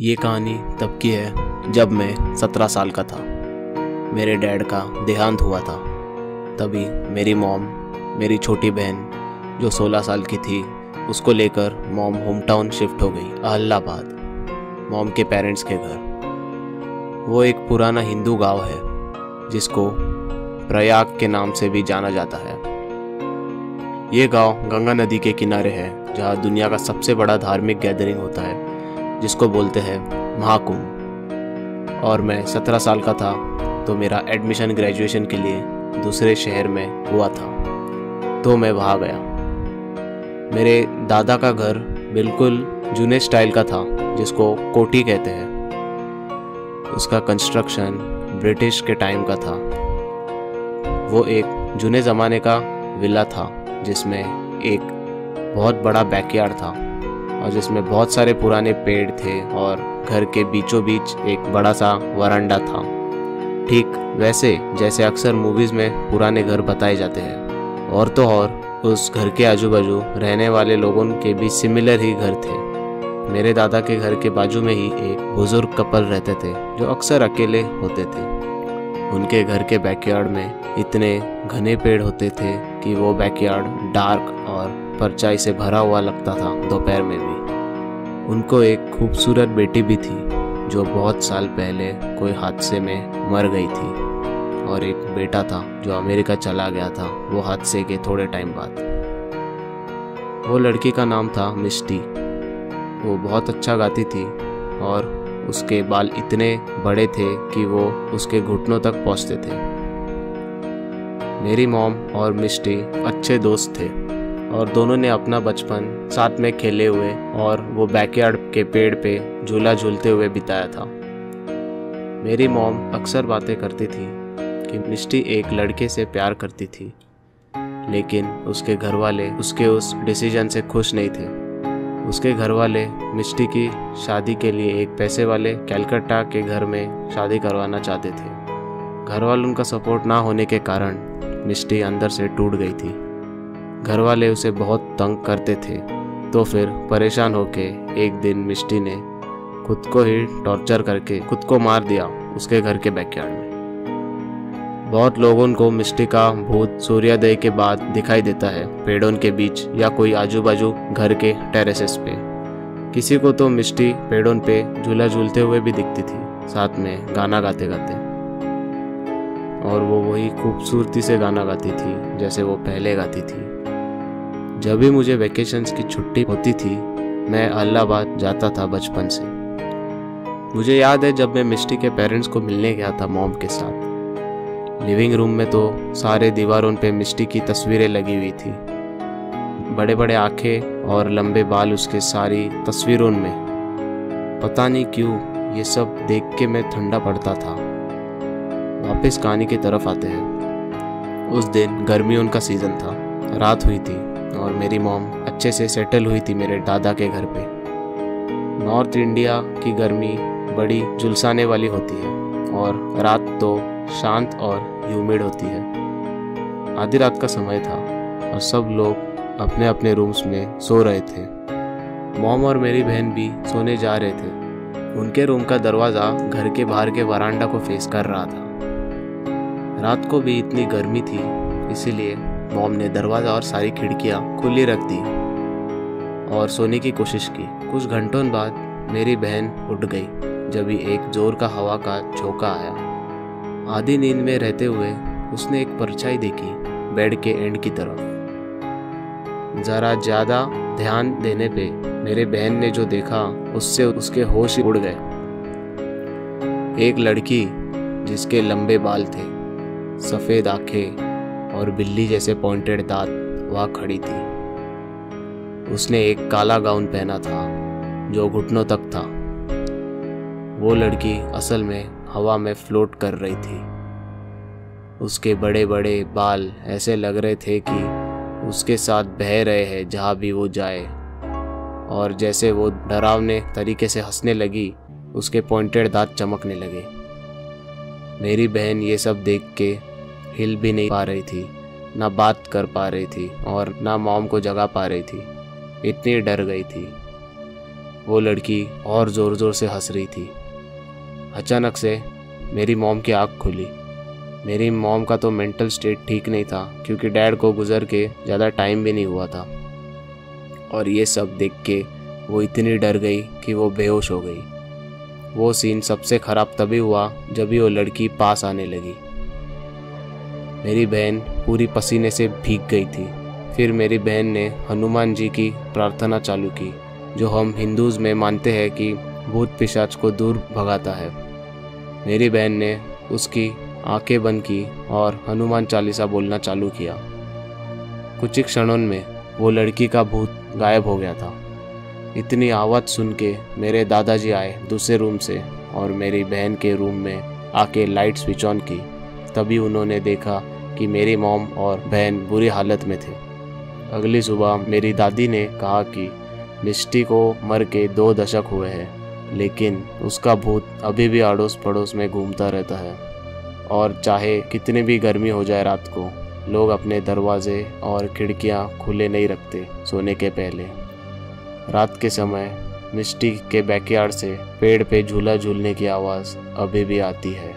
ये कहानी तब की है जब मैं 17 साल का था। मेरे डैड का देहांत हुआ था। तभी मेरी मॉम, मेरी छोटी बहन जो 16 साल की थी, उसको लेकर मॉम होम टाउन शिफ्ट हो गई, अहलाबाद, मॉम के पेरेंट्स के घर। वो एक पुराना हिंदू गांव है जिसको प्रयाग के नाम से भी जाना जाता है। ये गांव गंगा नदी के किनारे है, जहाँ दुनिया का सबसे बड़ा धार्मिक गैदरिंग होता है जिसको बोलते हैं महाकुंभ। और मैं 17 साल का था तो मेरा एडमिशन ग्रेजुएशन के लिए दूसरे शहर में हुआ था, तो मैं वहाँ गया। मेरे दादा का घर बिल्कुल जूने स्टाइल का था जिसको कोठी कहते हैं। उसका कंस्ट्रक्शन ब्रिटिश के टाइम का था। वो एक जूने ज़माने का विला था जिसमें एक बहुत बड़ा बैकयार्ड था और जिसमें बहुत सारे पुराने पेड़ थे और घर के बीचों बीच एक बड़ा सा वरांडा था, ठीक वैसे जैसे अक्सर मूवीज़ में पुराने घर बताए जाते हैं। और तो और उस घर के आजू बाजू रहने वाले लोगों के भी सिमिलर ही घर थे। मेरे दादा के घर के बाजू में ही एक बुजुर्ग कपल रहते थे जो अक्सर अकेले होते थे। उनके घर के बैकयार्ड में इतने घने पेड़ होते थे कि वो बैकयार्ड डार्क और परछाई से भरा हुआ लगता था दोपहर में भी। उनको एक खूबसूरत बेटी भी थी जो बहुत साल पहले कोई हादसे में मर गई थी, और एक बेटा था जो अमेरिका चला गया था वो हादसे के थोड़े टाइम बाद। वो लड़की का नाम था मिष्टी। वो बहुत अच्छा गाती थी और उसके बाल इतने बड़े थे कि वो उसके घुटनों तक पहुंचते थे। मेरी मॉम और मिष्टी अच्छे दोस्त थे और दोनों ने अपना बचपन साथ में खेले हुए और वो बैकयार्ड के पेड़ पे झूला झूलते हुए बिताया था। मेरी मॉम अक्सर बातें करती थी कि मिष्टी एक लड़के से प्यार करती थी, लेकिन उसके घर वाले उसके उस डिसीजन से खुश नहीं थे। उसके घर वाले मिष्टी की शादी के लिए एक पैसे वाले कैलकाटा के घर में शादी करवाना चाहते थे। घर वालों का सपोर्ट ना होने के कारण मिष्टी अंदर से टूट गई थी। घर वाले उसे बहुत तंग करते थे, तो फिर परेशान होके एक दिन मिष्टी ने खुद को ही टॉर्चर करके खुद को मार दिया उसके घर के बैकयार्ड में। बहुत लोगों को मिष्टी का भूत सूर्योदय के बाद दिखाई देता है, पेड़ों के बीच या कोई आजू बाजू घर के टेरेसेस पे। किसी को तो मिष्टी पेड़ों पे झूला झूलते हुए भी दिखती थी, साथ में गाना गाते गाते। और वो वही खूबसूरती से गाना गाती थी जैसे वो पहले गाती थी। जब भी मुझे वेकेशंस की छुट्टी होती थी मैं अहलाबाद जाता था बचपन से। मुझे याद है जब मैं मिष्टी के पेरेंट्स को मिलने गया था मॉम के साथ। लिविंग रूम में तो सारे दीवारों पे मिष्टी की तस्वीरें लगी हुई थी। बड़े बड़े आंखें और लंबे बाल उसके सारी तस्वीरों में। पता नहीं क्यों ये सब देख के मैं ठंडा पड़ता था। वापस कहानी की तरफ आते हैं। उस दिन गर्मियों का सीज़न था, रात हुई थी और मेरी मॉम अच्छे से सेटल हुई थी मेरे दादा के घर पे। नॉर्थ इंडिया की गर्मी बड़ी झुलसाने वाली होती है और रात तो शांत और ह्यूमिड होती है। आधी रात का समय था और सब लोग अपने अपने रूम्स में सो रहे थे। मॉम और मेरी बहन भी सोने जा रहे थे। उनके रूम का दरवाज़ा घर के बाहर के वरांडा को फेस कर रहा था। रात को भी इतनी गर्मी थी, इसीलिए मॉम ने दरवाज़ा और सारी खिड़कियाँ खुली रख दी और सोने की कोशिश की। कुछ घंटों बाद मेरी बहन उठ गई जब ही एक जोर का हवा का झोंका आया। आधी नींद में रहते हुए उसने एक परछाई देखी बेड के एंड की तरफ। ज़रा ज़्यादा ध्यान देने पे मेरे बहन ने जो देखा उससे उसके होश उड़ गए। एक लड़की जिसके लंबे बाल थे, सफ़ेद आंखें और बिल्ली जैसे पॉइंटेड दांत वहाँ खड़ी थी। उसने एक काला गाउन पहना था जो घुटनों तक था। वो लड़की असल में हवा में फ्लोट कर रही थी। उसके बड़े बड़े बाल ऐसे लग रहे थे कि उसके साथ बह रहे हैं जहाँ भी वो जाए। और जैसे वो डरावने तरीके से हंसने लगी, उसके पॉइंटेड दांत चमकने लगे। मेरी बहन ये सब देख के हिल भी नहीं पा रही थी, ना बात कर पा रही थी और ना मॉम को जगा पा रही थी। इतनी डर गई थी। वो लड़की और ज़ोर ज़ोर से हंस रही थी। अचानक से मेरी मॉम की आँख खुली। मेरी मॉम का तो मेंटल स्टेट ठीक नहीं था, क्योंकि डैड को गुजर के ज़्यादा टाइम भी नहीं हुआ था। और ये सब देख के वो इतनी डर गई कि वो बेहोश हो गई। वो सीन सबसे ख़राब तभी हुआ जब ही वो लड़की पास आने लगी। मेरी बहन पूरी पसीने से भीग गई थी। फिर मेरी बहन ने हनुमान जी की प्रार्थना चालू की, जो हम हिंदूज़ में मानते हैं कि भूत पिशाच को दूर भगाता है। मेरी बहन ने उसकी आंखें बंद की और हनुमान चालीसा बोलना चालू किया। कुछ ही क्षणों में वो लड़की का भूत गायब हो गया था। इतनी आवाज़ सुन के मेरे दादाजी आए दूसरे रूम से और मेरी बहन के रूम में आके लाइट स्विच ऑन की। तभी उन्होंने देखा कि मेरी मॉम और बहन बुरी हालत में थे। अगली सुबह मेरी दादी ने कहा कि मिष्टी को मर के 2 दशक हुए हैं, लेकिन उसका भूत अभी भी अड़ोस पड़ोस में घूमता रहता है। और चाहे कितनी भी गर्मी हो जाए रात को, लोग अपने दरवाजे और खिड़कियां खुले नहीं रखते सोने के पहले। रात के समय मिष्टी के बैकयार्ड से पेड़ पे झूला झूलने की आवाज़ अभी भी आती है।